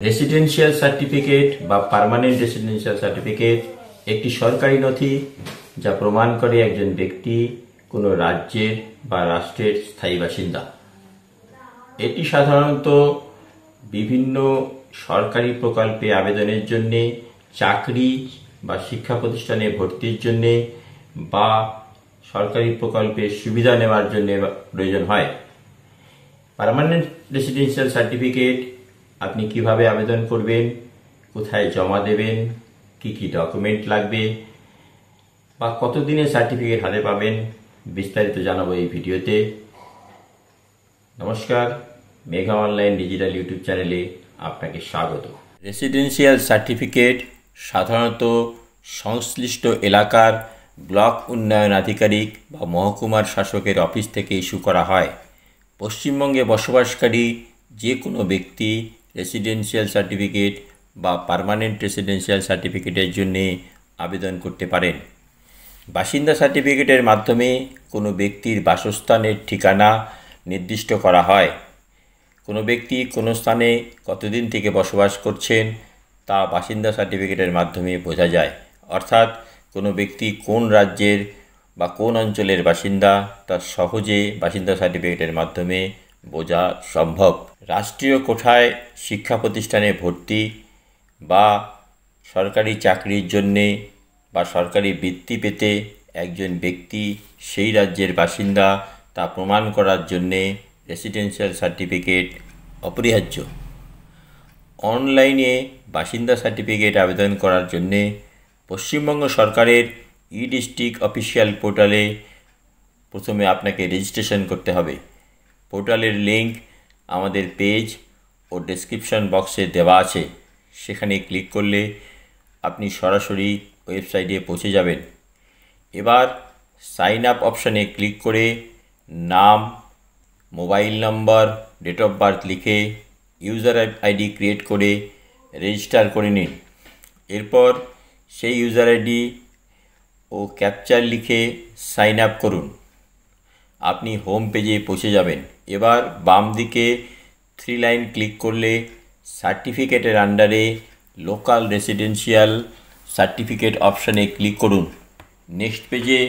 Residential certificate বা permanent residential certificate একটি সরকারি নথি যা প্রমাণ করে একজন ব্যক্তি কোনো রাজ্যের বা রাষ্ট্রের স্থায়ী বাসিন্দা। এটি সাধারণত বিভিন্ন সরকারি প্রকল্পে আবেদনের জন্য, চাকরি বা শিক্ষা প্রতিষ্ঠানে ভর্তির জন্য বা সরকারি প্রকল্পের সুবিধা নেওয়ার জন্য প্রয়োজন হয়। পার্মানেন্ট রেসিডেন্সিয়াল সার্টিফিকেট আপনি কিভাবে আবেদন করবেন, কোথায় জমা দেবেন, কি কি ডকুমেন্ট লাগবে বা কতদিনে সার্টিফিকেট হাতে পাবেন, বিস্তারিত জানাবো এই ভিডিওতে। নমস্কার, মেঘা অনলাইন ডিজিটাল ইউটিউব চ্যানেলে আপনাকে স্বাগত। রেসিডেন্সিয়াল সার্টিফিকেট সাধারণত সংশ্লিষ্ট এলাকার ব্লক উন্নয়ন আধিকারিক বা মহকুমার শাসকের অফিস থেকে ইস্যু করা হয়। পশ্চিমবঙ্গে বসবাসকারী যে কোনো ব্যক্তি রেসিডেন্সিয়াল সার্টিফিকেট বা পার্মানেন্ট রেসিডেন্সিয়াল সার্টিফিকেটের জন্য আবেদন করতে পারেন। বাসিন্দা সার্টিফিকেটের মাধ্যমে কোনো ব্যক্তির বাসস্থানের ঠিকানা নির্দিষ্ট করা হয়। কোনো ব্যক্তি কোনো স্থানে কতদিন থেকে বসবাস করছেন তা বাসিন্দা সার্টিফিকেটের মাধ্যমে বোঝা যায়। অর্থাৎ কোনো ব্যক্তি কোন রাজ্যের বা কোন অঞ্চলের বাসিন্দা তা সহজে বাসিন্দা সার্টিফিকেটের মাধ্যমে বোঝা সম্ভব। রাষ্ট্রীয় কোটায় শিক্ষা প্রতিষ্ঠানে ভর্তি বা সরকারি চাকরির জন্যে বা সরকারি বৃত্তি পেতে একজন ব্যক্তি সেই রাজ্যের বাসিন্দা তা প্রমাণ করার জন্যে রেসিডেন্সিয়াল সার্টিফিকেট অপরিহার্য। অনলাইনে বাসিন্দা সার্টিফিকেট আবেদন করার জন্যে পশ্চিমবঙ্গ সরকারের ই-ডিস্ট্রিক্ট অফিসিয়াল পোর্টালে প্রথমে আপনাকে রেজিস্ট্রেশন করতে হবে। পোর্টালের লিঙ্ক আমাদের পেজ ও ডেসক্রিপশন বক্সে দেওয়া আছে, সেখানে ক্লিক করলে আপনি সরাসরি ওয়েবসাইটে পৌঁছে যাবেন। এবার সাইন আপ অপশানে ক্লিক করে নাম, mobile number, date of birth লিখে ইউজার আইডি ক্রিয়েট করে রেজিস্টার করে নিন। এরপর সেই ইউজার আইডি ও ক্যাপচার লিখে সাইন আপ করুন। আপনি হোম পেজে পৌঁছে যাবেন। এবার বাম দিকে 3 লাইন ক্লিক করলে সার্টিফিকেটের আন্ডারে লোকাল রেসিডেন্সিয়াল সার্টিফিকেট অপশানে ক্লিক করুন। নেক্সট পেজে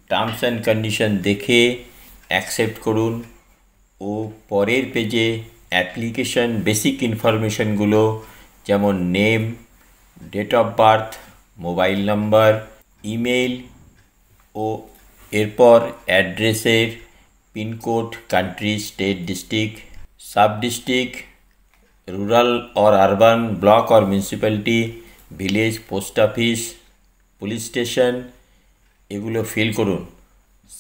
টার্মস অ্যান্ড কন্ডিশন দেখে অ্যাকসেপ্ট করুন ও পরের পেজে অ্যাপ্লিকেশন বেসিক ইনফরমেশনগুলো যেমন name, date of birth, mobile number, email ও এরপর অ্যাড্রেসের pincode, country, state, district, sub district, rural or urban, block or municipality, village, post office, police station এগুলো ফিল করুন।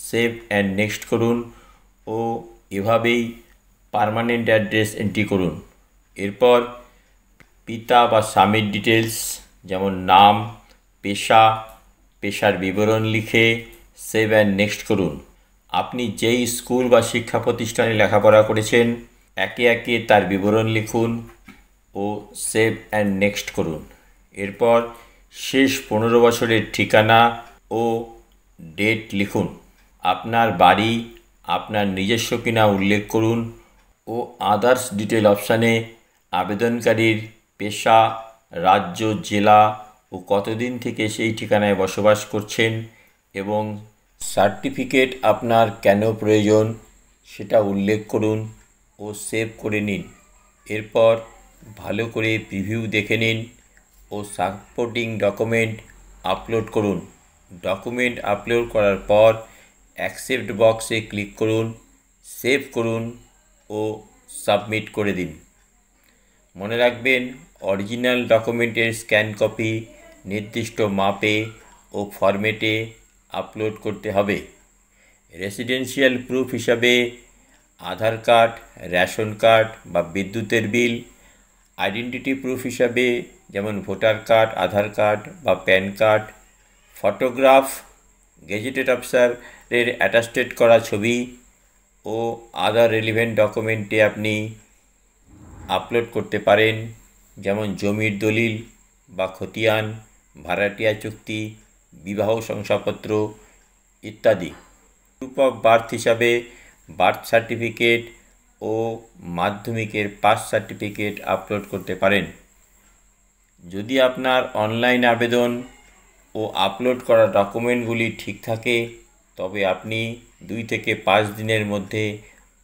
সেভ অ্যান্ড নেক্সট করুন ও এভাবেই পার্মানেন্ট অ্যাড্রেস এন্ট্রি করুন। এরপর পিতা বা স্বামীর ডিটেলস যেমন নাম, পেশা, পেশার বিবরণ লিখে সেভ অ্যান্ড নেক্সট করুন। আপনি যেই স্কুল বা শিক্ষা প্রতিষ্ঠানে লেখাপড়া করেছেন একে একে তার বিবরণ লিখুন ও সেভ অ্যান্ড নেক্সট করুন। এরপর শেষ 15 বছরের ঠিকানা ও ডেট লিখুন। আপনার বাড়ি আপনার নিজস্ব কিনা উল্লেখ করুন ও আদার্স ডিটেল অপশানে আবেদনকারীর পেশা, রাজ্য, জেলা ও কতদিন থেকে সেই ঠিকানায় বসবাস করছেন এবং সার্টিফিকেট আপনার কেন প্রয়োজন সেটা উল্লেখ করুন ও সেভ করে নিন। এরপর ভালো করে প্রিভিউ দেখে নিন ও সাপোর্টিং ডকুমেন্ট আপলোড করুন। ডকুমেন্ট আপলোড করার পর অ্যাকসেপ্ট বক্সে ক্লিক করুন, সেভ করুন ও সাবমিট করে দিন। মনে রাখবেন, অরিজিনাল ডকুমেন্টের স্ক্যান কপি নির্দিষ্ট মাপে ও ফরম্যাটে আপলোড করতে হবে। রেসিডেন্সিয়াল প্রুফ হিসাবে আধার কার্ড, রেশন কার্ড বা বিদ্যুতের বিল, আইডেন্টিটি প্রুফ হিসাবে যেমন ভোটার কার্ড, আধার কার্ড বা প্যান কার্ড, ফটোগ্রাফ, গেজেটেড অফিসারের অ্যাটাস্টেড করা ছবি ও আদার রেলিভেন্ট ডকুমেন্টে আপনি আপলোড করতে পারেন, যেমন জমির দলিল বা খতিয়ান, ভাড়াটিয়া চুক্তি, বিবাহ শংসাপত্র ইত্যাদি। প্রুফ অফ বার্থ হিসাবে বার্থ সার্টিফিকেট ও মাধ্যমিকের পাস সার্টিফিকেট আপলোড করতে পারেন। যদি আপনার অনলাইন আবেদন ও আপলোড করা ডকুমেন্টগুলি ঠিক থাকে তবে আপনি 2 থেকে 5 দিনের মধ্যে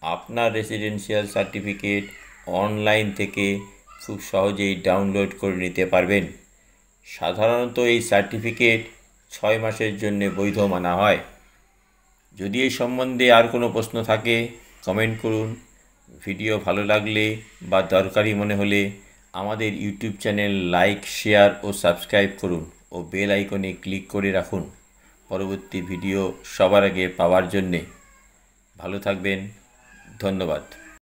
আপনার রেসিডেন্সিয়াল সার্টিফিকেট অনলাইন থেকে খুব সহজেই ডাউনলোড করে নিতে পারবেন। সাধারণত এই সার্টিফিকেট 6 মাসের জন্য বৈধ মানা হয়। যদি এই সম্বন্ধে আর কোনো প্রশ্ন থাকে কমেন্ট করুন। ভিডিও ভালো লাগলে বা দরকারি মনে হলে আমাদের ইউটিউব চ্যানেল লাইক, শেয়ার ও সাবস্ক্রাইব করুন ও বেল আইকনে ক্লিক করে রাখুন পরবর্তী ভিডিও সবার আগে পাওয়ার জন্যে। ভালো থাকবেন। ধন্যবাদ।